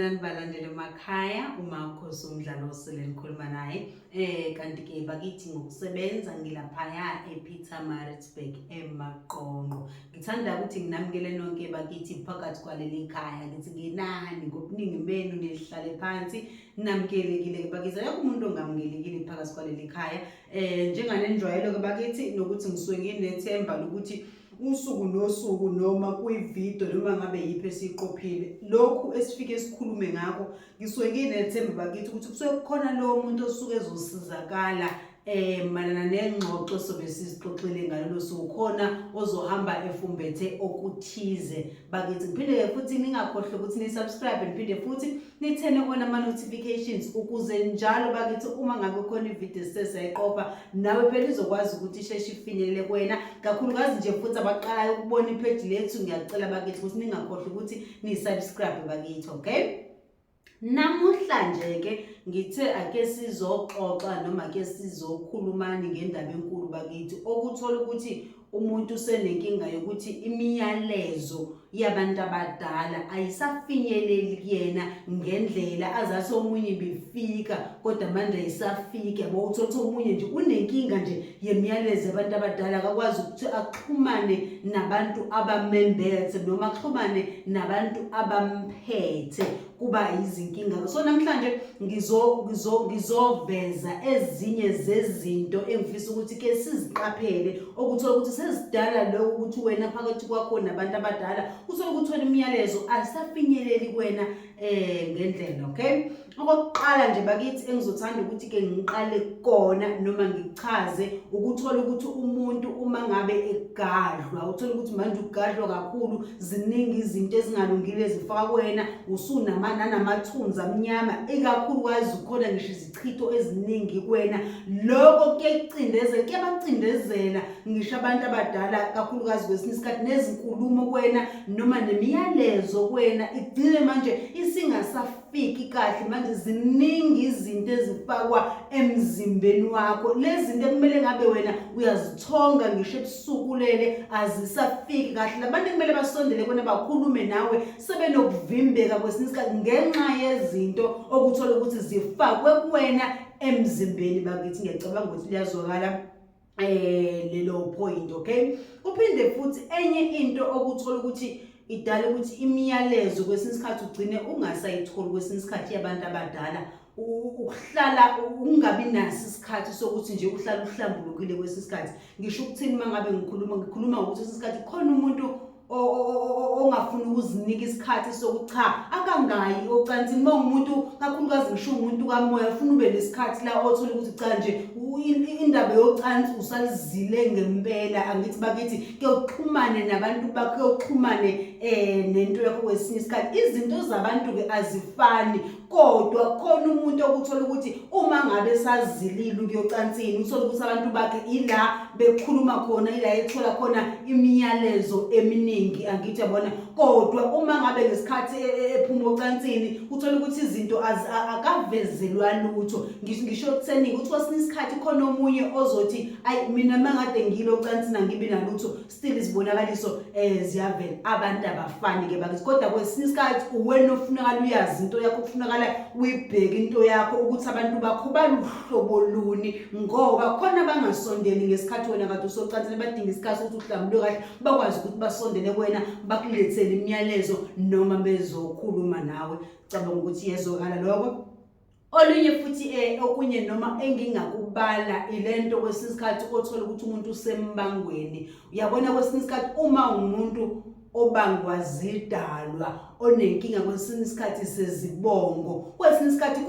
Sanibonani balandeli emakhaya, uma ukhosi umdlalo osele nikhuluma naye. Kanti ke bakithi ngokusebenza ngilaphaya ePietermaritzburg eMaqonqo. Ngithanda ukuthi nginamukele nonke bakithi phakathi kwaleli khaya. Ngithi nginani ngobuningi benu nihlale phansi namukelekile bakithi. Akekho umuntu ongamukelekile phakathi kwaleli khaya. Njenganenjwayelo ke bakithi nokuthi ngisuke nginethemba lokuthi usuku nosuku noma kuyividiyo noma ngabe yiphi esiqophile lokhu esifike sikhulume ngakho ngisuke nginethemba bakithi ukuthi kusuke kukhona lo muntu osuke ezosizakala malana nengxoxo sobe sisixoxile ngalo sokhona ozohamba efumbethe okuthize bakithi. Ngiphinde futhi ningakhohlwa ukuthi ni-subscribe niphinde futhi nithene ona ama-notifications ukuze njalo bakithi uma ngabe khona ividiyo sesiyayiqopha nawe phela izokwazi ukuthi isheshe ifinyelele kuwena, kakhulukazi nje futhi abaqalayo ukubona ipage lethu. Ngiyacela bakithi ukuthi ningakhohlwa ukuthi ni-subscribe bakithi, okay? Namuhlanje ke ngithe ake sizoxoxa noma ake sizokhulumani ngendaba enkulu bakithi, okuthola ukuthi umuntu usenenkinga yokuthi imiyalezo yabantu abadala ayisafinyeleli kuyena ngendlela azathi omunye befika kodwa manje ayisafiki. Yabo uthola omunye nje unenkinga nje yemiyalezo yabantu abadala, akakwazi ukuthi axhumane nabantu abamembethe noma axhumane nabantu abamphethe, kuba izinkinga. So namhlanje ngizoveza ezinye zezinto engifisa ukuthi ke siziqaphele, okuthola ukuthi sezidala lokho ukuthi wena phakathi kwakho nabantu abadala uthola ukuthi imiyalezo ayisafinyeleli kuwena ngendlela, okay? Okokuqala nje bakithi engizothanda ukuthi ke ngiqale kona noma ngichaze ukuthola ukuthi umuntu uma ngabe egadlwa, uthola ukuthi manje ugadlwa kakhulu, ziningi izinto ezingalungile ezifaka kuwena, usunamathunzi amnyama, ikakhulukazi ukhona ngisho izichitho eziningi kuwena. Lokho kuyabacindezela ngisho abantu abadala, kakhulukazi kwesinye isikhathi nezinkulumo kuwena noma nemiyalezo kuwena igcine manje isingasafiki kahle. Manje ziningi izinto ezifakwa emzimbeni wakho, lezi zinto ekumele ngabe wena uyazithonga ngisho ebusukulele azisafiki kahle. Labantu kumele basondele kuwena bakhulume nawe sebenokuvimbeka kwesinye isikhathi ngenxa yezinto okuthola ukuthi zifakwe kuwena emzimbeni bakithi. Ngiyacabanga ukuthi liyazwakala lelo point, okay? Uphinde futhi enye into okuthola ukuthi idala ukuthi imiyalezo kwesinye isikhathi ugcine ungasayitholi kwesinye isikhathi yabantu abadala, ukuhlala ungabi naso isikhathi sokuthi nje uhlala uhlambulukile kwesinye isikhathi. Ngisho ukuthini mangabe ngikhuluma ukuthi kwesinye isikhathi khona umuntu ongafuni ukuzinika isikhathi sokuthi cha akangayi ocansini. Uma umuntu kakhulukazi ngisho umuntu kamoya ufuna ube lesikhathi la othola ukuthi cha nje indaba yocansi usalizile ngempela. Angithi bakithi ke uxhumane nabantu bakho, uxhumane nento yakho kwesinye isikhathi. Izinto zabantu ke azifani, kodwa khona umuntu okuthola ukuthi uma ngabe sazilile ukuyocansini uthola ukuthi abantu bakhe ila bekhuluma khona, ila ethola khona imiyalezo eminingi. Angithi yabona, kodwa uma ngabe ngesikhathi ephuma ocansini uthola ukuthi izinto akavezelwa lutho. Ngisho kuseningi ukuthi kwesinye isikhathi khona omunye ozothi ayi mina mangade ngilo ocansini angibi nalutho, still izibonakaliso ziyavela. Abantu abafani ke bakithi, kodwa kwesinye isikhathi uwena ofunakala uyazi into yakho, kufunakala uyibheke into yakho ukuthi abantu bakho baluhlobo luni, ngoba khona bangasondeli ngesikhathi wena kade usocansini, badinga isikhathi ukuthi uhlambule kahle bakwazi ukuthi basondele kuwena bakulethele imiyalezo noma bezokhuluma nawe. Cabanga ukuthi yezwakala lokho. Olunye futhi okunye noma engingakubala ilento kwesinye isikhathi othola ukuthi umuntu usembangweni. Uyabona kwesinye isikhathi uma umuntu obangwa zidalwa onenkinga kwesinye isikhathi sezibongo, kwesinye isikhathi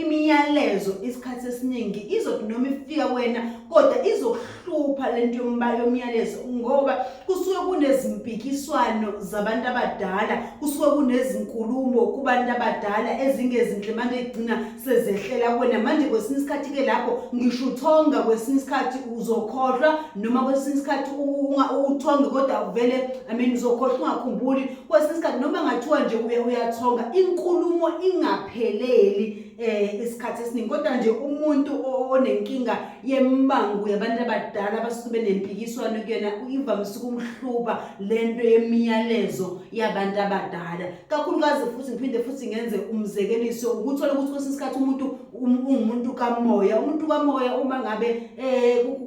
imiyalezo isikhathi esiningi izothi noma ifika kuwena kodwa izohlupha lento yomyalezo, ngoba kusuke kunezimpikiswano zabantu abadala, kusuke kunezinkulumo kubantu abadala ezingezinhle manje igcina sezehlela kuwena. Manje kwesinye isikhathi ke lapho ngisho uthonga, kwesinye isikhathi uzokhohlwa noma kwesinye isikhathi uthonge kodwa uvele uzokhohlwa ungakhumbuli. Kwesinye isikhathi noma ngathiwa nje uyathonga inkulumo ingapheleli isikhathi esiningi. Kodwa nje umuntu onenkinga yembangu yabantu abadala abasuke benempikiswano kuyena ivamise ukumhluba lento yemiyalezo yabantu abadala. Kakhulukazi futhi ngiphinde futhi ngenze umzekeliso ukuthola ukuthi kwesinye isikhathi umuntu kamoya uma ngabe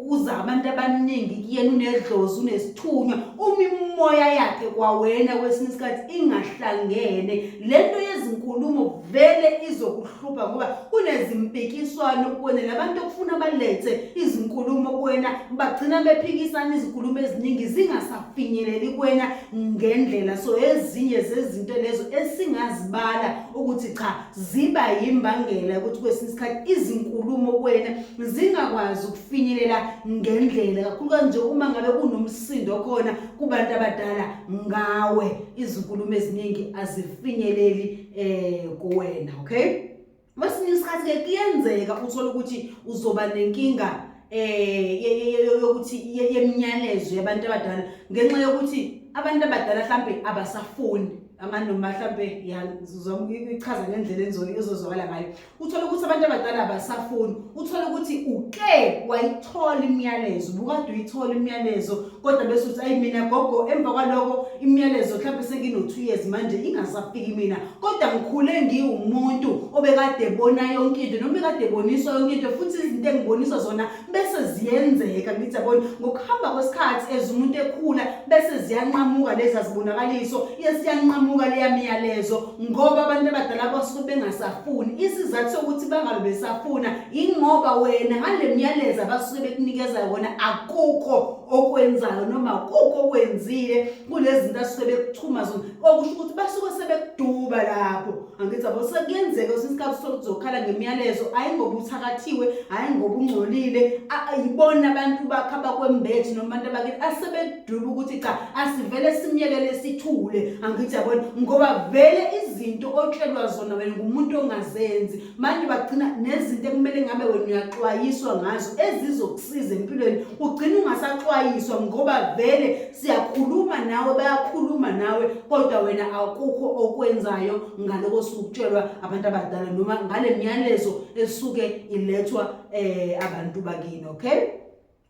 kuza abantu abaningi kuyena unedlozi unesithunywa imimoya yakhe kwawena kwesinye isikhathi ingahlangene lento yezinkulumo vele izokuhlupha ngoba kunezimpikiswano kuwena labantu okufuna balethe izinkulumo kuwena bagcina bephikisana izinkulumo eziningi zingasafinyeleli kuwena ngendlela. So ezinye zezinto lezo esingazibala ukuthi cha ziba yimbangela ukuthi kwesinye isikhathi izinkulumo kuwena zingakwazi ukufinyelela ngendlela, kakhulukazi nje uma ngabe kunomsindo khona kubantu abadala ngawe izinkulumo eziningi azifinyeleli kuwena. Okay, masinye isikhathi ke kuyenzeka uthola ukuthi uzoba nenkinga yokuthi yemiyalezo yabantu abadala ngenxa yokuthi abantu abadala mhlambe abasafuni noma mhlambe ichaza ngendlela ezozwakala ngayo. Uthola ukuthi abantu abadala abasafuni, uthola ukuthi uke wayithola imiyalezo, ubukade uyithola imiyalezo kodwa bese uthi ayi mina gogo emva kwaloko imiyalezo mhlambe sengino 2 years manje ingasafiki mina, kodwa ngikhule ngiwumuntu obekade ebona yonke into noma ekade eboniswa yonke into futhi izinto engiboniswa zona bese ziyenzeka. Ngithi yabona ngokuhamba kwesikhathi ezumuntu ekhula bese ziyanqamuka lezi azibonakaliso yesiyanqamuka leya miyalezo ngoba abantu abadala basuke bengasafuni. Isizathu sokuthi bangabe besafuna ingoba wena ngale miyalezo abasuke bekunikeza yona akukho okwenzayo noma akukho okwenzile kulezi zinto asuke bekuthuma zona, okusho ukuthi basuke sebekuduba lapho. Angithi yabo sekuyenzeka isikhathi sokuzokhala ngemiyalezo ayi ngoba uthakathiwe, ayi ngoba ungcolile, ayibona abantu bakhaba kwembethi noma abantu abakithi asebekuduba ukuthi cha asivele simyekele sithule. Angithi yabona ngoba vele izinto otshelwa zona wena ngumuntu ongazenzi manje bagcina nezinto ekumele ngabe wena uyaxwayiswa ngazo ezizokusiza empilweni ugcina ungasaxwayiswa ngoba vele siyakhuluma nawe bayakhuluma nawe kodwa wena akukho okwenzayo ngaloko sukutshelwa abantu abadala noma ngale miyalezo esuke ilethwa abantu bakini. Okay,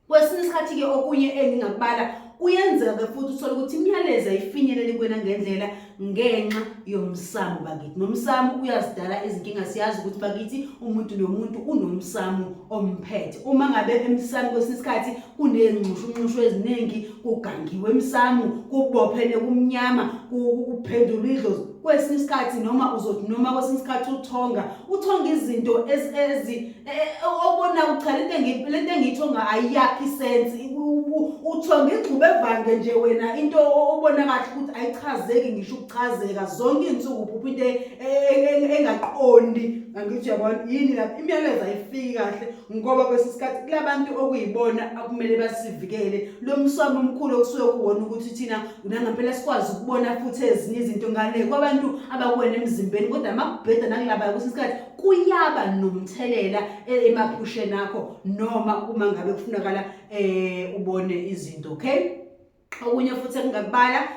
kwesinye isikhathi ke okunye engingakubala kuyenzeka futhi uthola ukuthi imiyalezo ayifinyeleli kuwena ngendlela ngenxa yomsamo bakithi. Nomsamo uyazidala izinkinga, siyazi ukuthi bakithi umuntu nomuntu unomsamo omphethe. Uma ngabe emsamo kwesinye isikhathi kunengxushunxushu eziningi, kugangiwe emsamo, kubophene kumnyama, kuphendula idlozi kwesinye isikhathi noma uzothi noma kwesinye isikhathi uthonga izinto obona ucha lento engiyithonga ayiyakhi isense, uthonga igxube evange nje wena into obona kahle ukuthi ayichazeki ngisho ukuchazeka zonke insuku uphupha into engaqondi. Angithi yabona yini lapha imiyalezo ayifiki kahle ngoba kwesinye isikhathi kulabantu okuyibona akumele basivikele lo msamo omkhulu okusuke kuwona ukuthi thina nangempela sikwazi ukubona futhi ezinye izinto ngale kwabantu abakwena emzimbeni, kodwa makubheda nakulaba kwesinye isikhathi kuyaba nomthelela emaphusheni akho noma uma ngabe kufunakala ubone izinto. Okay, okunye futhi engingakubala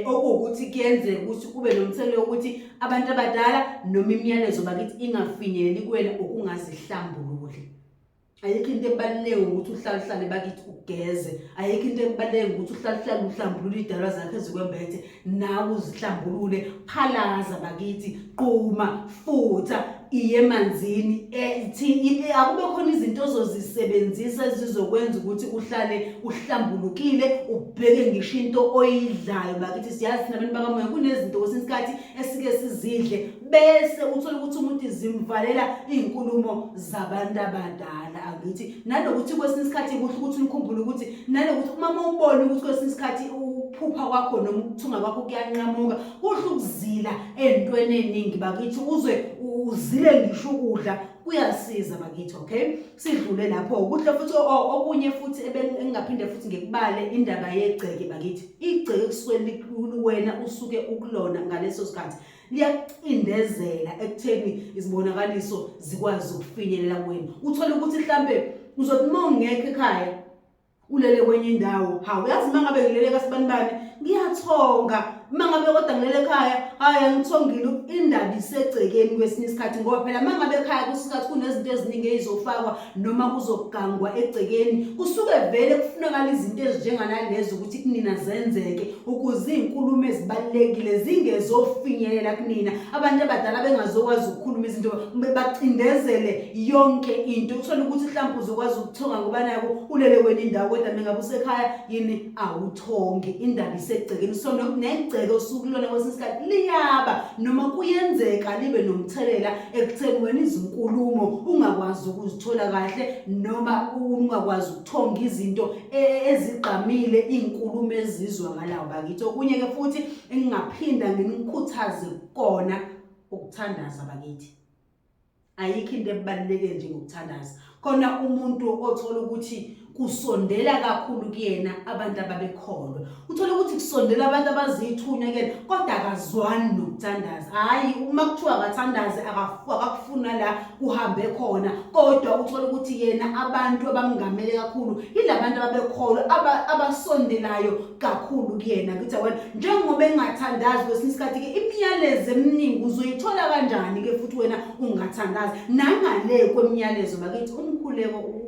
okuwukuthi kuyenzeka ukuthi kube nomthelela ukuthi abantu abadala noma imiyalezo bakithi ingafinyeleli kuwena ukungazihlambululi. Ayikho into ebaluleke ukuthi uhlale bakithi ugeze, ayikho into ebaluleke ukuthi uhlale uhlambulule idalwa zakhe ezikwembethe nawe uzihlambulule. Phalaza bakithi, quma, futha, iye emanzini, akube khona izinto ozozisebenzisa ezizokwenza ukuthi uhlale uhlambulukile, ubheke ngisho into oyidlayo bakithi. Siyazi nabantu bakamoya kunezinto kwesinye isikhathi esike sizidle bese uthola ukuthi umuntu izimvalela izinkulumo zabantu abadala. Angithi nalokuthi kwesinye isikhathi kuhle ukuthi ukukhumbule ukuthi nalokuthi uma ubone ukuthi kwesinye isikhathi ukuphupha kwakho noma ukuthunga kwakho kuyanqamuka, kuhle ukuzila entweni eningi bakithi, uzwe uzile ngisho ukudla kuyasiza bakithi. Okay, sidlule lapho. Kuhle futhi okunye futhi engingaphinde futhi ngikubale indaba yegceke bakithi. Igceke kuswele wena usuke ukulona ngaleso sikhathi liyacindezela ekutheni izibonakaliso zikwazi ukufinyelela kuwena. Uthola ukuthi mhlambe uzothi uma ungekho ekhaya ulele kwenye indawo, uyazi uma ngabe ngilele kaSibanibani ngiyathonga mangabe kodwa ngilele ekhaya hayi angithongile indaba isegcekeni kwesinye isikhathi ngoba phela mangabe ekhaya kusikhathi kunezinto eziningi ezizofakwa noma kuzogangwa egcekeni kusuke vele kufunakala izinto ezinjenganalezo ukuthi kunina zenzeke ukuze izinkulumo ezibalekile zingezofinyelela kunina abantu abadala bengazokwazi ukukhuluma izinto bacindezele yonke into uthola ukuthi mhlawumbe uzokwazi ukuthonga ngoba nako ulele kwenye indawo kodwa mengabe usekhaya yini awuthongi indaba isegcekeni so negceke osukulona kwesinye isikhathi liyaba noma kuyenzeka libe nomthelela ekutheni wena izinkulumo ungakwazi ukuzithola kahle noma ungakwazi ukuthonga izinto ezigqamile izinkulumo ezizwakalayo bakithi okunye ke futhi engingaphinda nginikhuthaze kona ukuthandaza bakithi ayikho into ebaluleke njengokuthandaza khona umuntu othola ukuthi kusondela kakhulu kuyena abantu ababekholwa uthola ukuthi kusondela abantu abazithunya kuyena kodwa akazwani nokuthandaza hayi uma kuthiwa akathandaze akakufuna la uhambe khona kodwa uthola ukuthi yena abantu abamngamele kakhulu yilabantu ababekholwa abasondelayo kakhulu kuyena kuthi wena njengoba engathandazi kwesinye isikhathi ke imiyalezo eminingi uzoyithola kanjani ke futhi wena ungathandazi nangale kwemiyalezo bakithi umkhuleko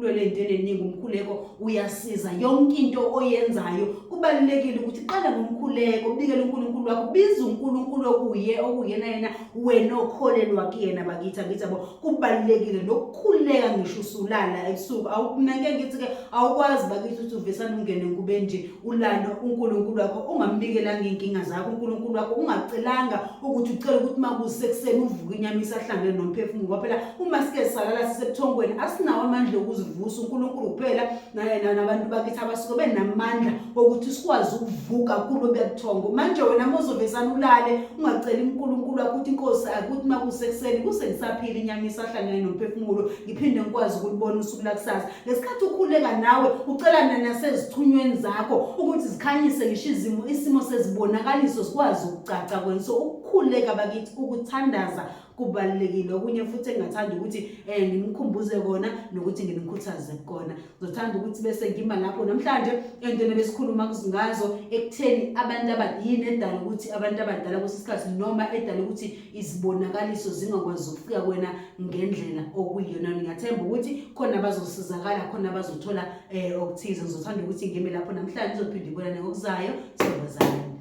kulele into eningi umkhuleko uyasiza yonke into oyenzayo kubalekile ukuthi qala ngomkhuleko ubikele uNkulunkulu wakho biza uNkulunkulu okuyena yena wena okholelwa kuyena bakithi yabo kubalekile nokukhuleka ngisho usulala ebusuku awukunake ngithi ke awukwazi bakithi ukuthi uvesana ungene nkube nje ulalo uNkulunkulu wakho ungambikelanga inkinga zakho uNkulunkulu wakho ungacelanga ukuthi ucela ukuthi makusekuseni uvuke inyamisa ahlangene nomphefumulo ngoba phela uma sike salala sisebuthongweni asinawo amandla okuzivusa uNkulunkulu kuphela nabantu bakithi abasuke benamandla ukuthi sikwazi ukuvuka kulo bebuthongo manje wena mozovesana ulale ungacela uNkulunkulu wakho ukuthi inkosi akuthi makusekuseni kusengisaphila inyamisa ahlangene nomphefumulo ngiphinde ngikwazi ukulibona usuku lakusasa lesikhathi ukhuleka nawe ucelana nasezithunyweni zakho ukuthi zikhanyise ngisho isimo sezibonakaliso sikwazi ukucaca kwenso ukukhuleka bakithi ukuthandaza kubalekile okunye futhi engathanda ukuthi ngimkhumbuze kona nokuthi nginikhuthaze kona ngizothanda ukuthi bese ngima lapho namhlanje entweni besikhuluma ngazo ekutheni abantu abadini edala ukuthi abantu abadala kwesikhathi noma edala ukuthi izibonakaliso zingakwazi ukufika kwena ngendlela okuyiyona ngiyathemba ukuthi khona bazosizakala khona bazothola okuthize ngizothanda ukuthi ngime lapho namhlanje ngizophinda ngibonane ngokuzayo sibazana